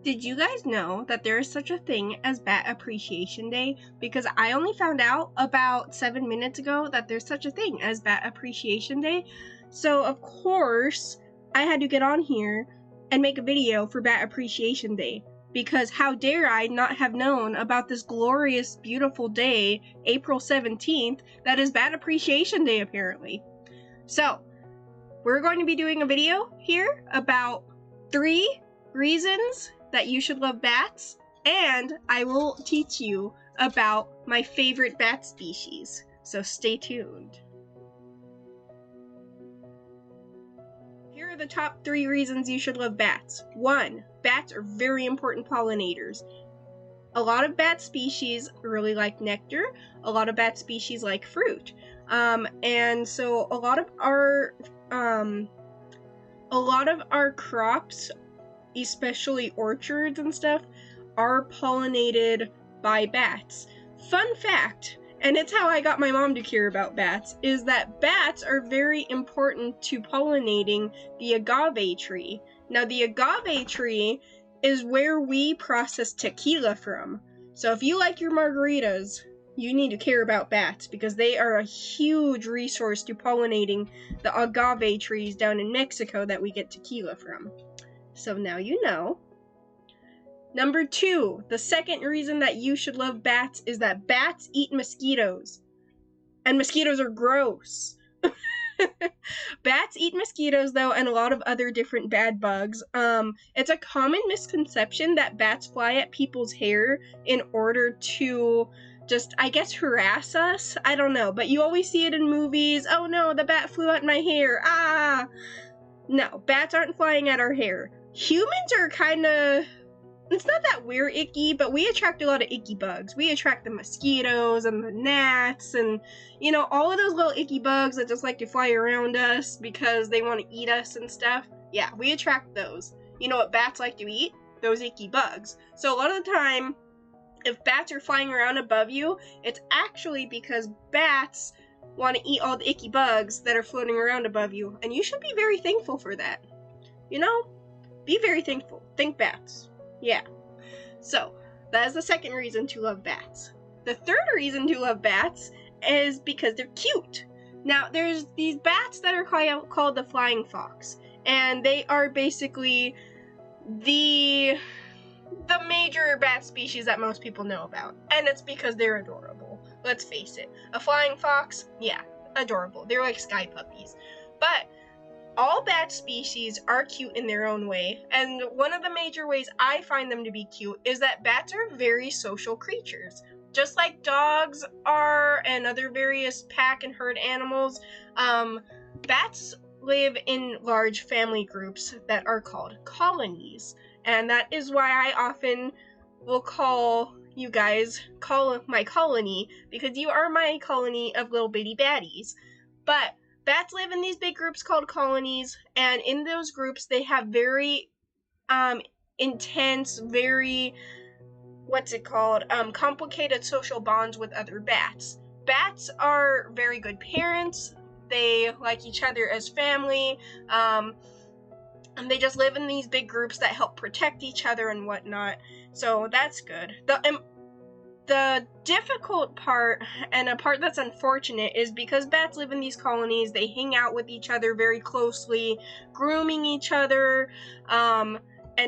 Did you guys know that there is such a thing as Bat Appreciation Day? Because I only found out about 7 minutes ago that there's such a thing as Bat Appreciation Day. So, of course, I had to get on here and make a video for Bat Appreciation Day. Because how dare I not have known about this glorious, beautiful day, April 17th, that is Bat Appreciation Day, apparently. So, we're going to be doing a video here about 3 reasons that you should love bats, and I will teach you about my favorite bat species. So stay tuned. Here are the top 3 reasons you should love bats. 1, bats are very important pollinators. A lot of bat species really like nectar. A lot of bat species like fruit. And so a lot of our crops, especially orchards and stuff, are pollinated by bats. Fun fact, and it's how I got my mom to care about bats, is that bats are very important to pollinating the agave tree. Now, the agave tree is where we process tequila from. So if you like your margaritas, you need to care about bats because they are a huge resource to pollinating the agave trees down in Mexico that we get tequila from. So now you know. Number 2, the second reason that you should love bats is that bats eat mosquitoes. And mosquitoes are gross. Bats eat mosquitoes, though, and a lot of other different bad bugs. It's a common misconception that bats fly at people's hair in order to just, I guess, harass us. I don't know, but you always see it in movies. Oh no, the bat flew at my hair. Ah! No, bats aren't flying at our hair. Humans are kinda, it's not that we're icky, but we attract a lot of icky bugs. We attract the mosquitoes and the gnats and, you know, all of those little icky bugs that just like to fly around us because they want to eat us and stuff. Yeah, we attract those. You know what bats like to eat? Those icky bugs. So a lot of the time, if bats are flying around above you, it's actually because bats want to eat all the icky bugs that are floating around above you, and you should be very thankful for that. You know? Be very thankful. Thank bats. Yeah. So, that is the second reason to love bats. The third reason to love bats is because they're cute. Now, there's these bats that are called the flying fox, and they are basically the major bat species that most people know about, and it's because they're adorable. Let's face it. A flying fox, yeah, adorable. They're like sky puppies. But all bat species are cute in their own way, and one of the major ways I find them to be cute is that bats are very social creatures. Just like dogs are and other various pack and herd animals, bats live in large family groups that are called colonies. And that is why I often will call you guys my colony, because you are my colony of little bitty baddies. But bats live in these big groups called colonies, and in those groups they have very intense, very, complicated social bonds with other bats. Bats are very good parents. They like each other as family, and they just live in these big groups that help protect each other and whatnot. So that's good. The difficult part, and a part that's unfortunate, is because bats live in these colonies, they hang out with each other very closely, grooming each other, and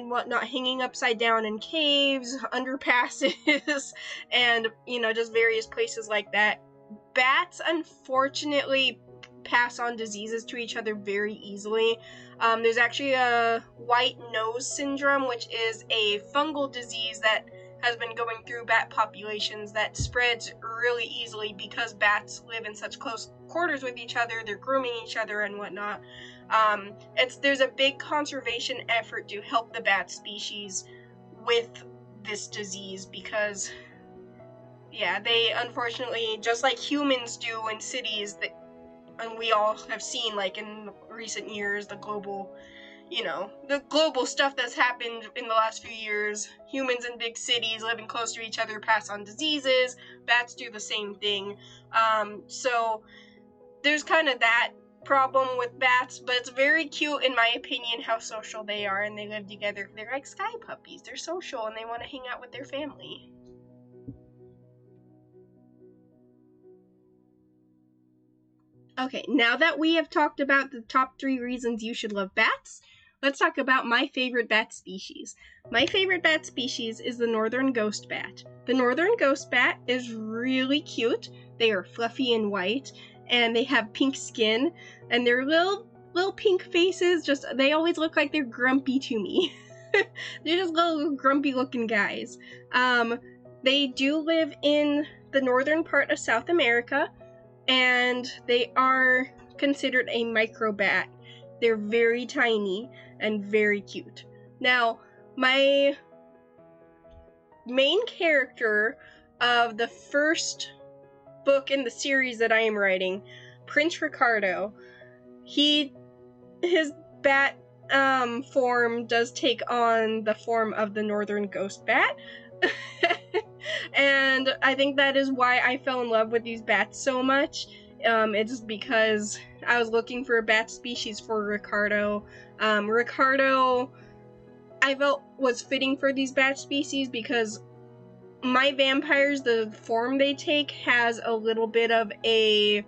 whatnot, hanging upside down in caves, underpasses, and, you know, just various places like that. Bats, unfortunately, pass on diseases to each other very easily. There's actually a white nose syndrome, which is a fungal disease that has been going through bat populations that spreads really easily because bats live in such close quarters with each other, they're grooming each other and whatnot. There's a big conservation effort to help the bat species with this disease because, yeah, they unfortunately, just like humans do in cities, and we all have seen, like, in recent years, the global stuff that's happened in the last few years. Humans in big cities living close to each other pass on diseases. Bats do the same thing. So there's kind of that problem with bats, but it's very cute in my opinion how social they are, and they live together. They're like sky puppies. They're social and they want to hang out with their family. Okay, now that we have talked about the top 3 reasons you should love bats, let's talk about my favorite bat species. My favorite bat species is the northern ghost bat. The northern ghost bat is really cute. They are fluffy and white, and they have pink skin, and their little pink faces, they always look like they're grumpy to me. They're just little grumpy looking guys. They do live in the northern part of South America, and they are considered a microbat. They're very tiny and very cute. Now, my main character of the first book in the series that I am writing, Prince Ricardo, his bat form does take on the form of the northern ghost bat. And I think that is why I fell in love with these bats so much. It's because I was looking for a bat species for Ricardo. Ricardo, I felt, was fitting for these bat species because my vampires, the form they take, has a little bit of a...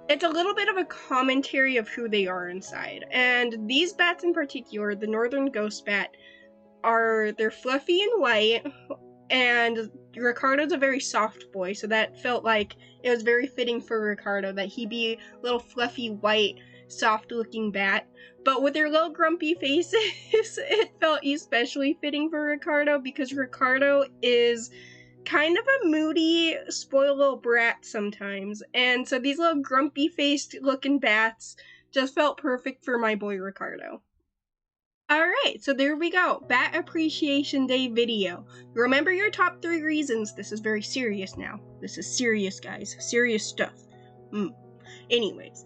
It's a little bit of a commentary of who they are inside. And these bats in particular, the northern ghost bat, they're fluffy and white, and Ricardo's a very soft boy, so that felt like it was very fitting for Ricardo that he be a little fluffy, white, soft-looking bat. But with their little grumpy faces, it felt especially fitting for Ricardo because Ricardo is kind of a moody, spoiled little brat sometimes. And so these little grumpy-faced looking bats just felt perfect for my boy Ricardo. Alright, so there we go. Bat Appreciation Day video. Remember your top 3 reasons. This is very serious now. This is serious, guys. Serious stuff. Anyways,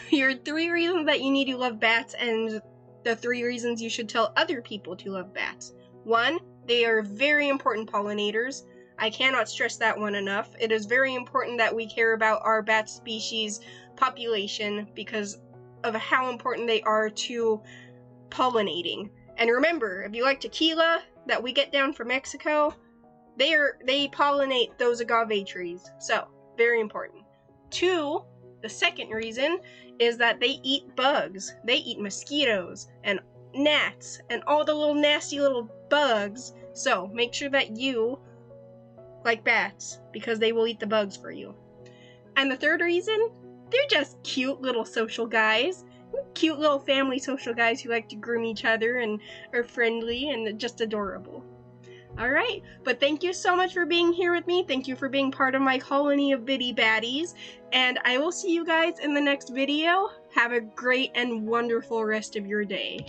your 3 reasons that you need to love bats and the 3 reasons you should tell other people to love bats. 1, they are very important pollinators. I cannot stress that one enough. It is very important that we care about our bat species population because of how important they are to pollinating. And remember, if you like tequila that we get down from Mexico, they pollinate those agave trees. So, very important. 2, the second reason is that they eat bugs. They eat mosquitoes and gnats and all the little nasty little bugs. So, make sure that you like bats because they will eat the bugs for you. And the third reason, they're just cute little social guys. Cute little family social guys who like to groom each other and are friendly and just adorable. Alright, but thank you so much for being here with me. Thank you for being part of my colony of bitty baddies. And I will see you guys in the next video. Have a great and wonderful rest of your day.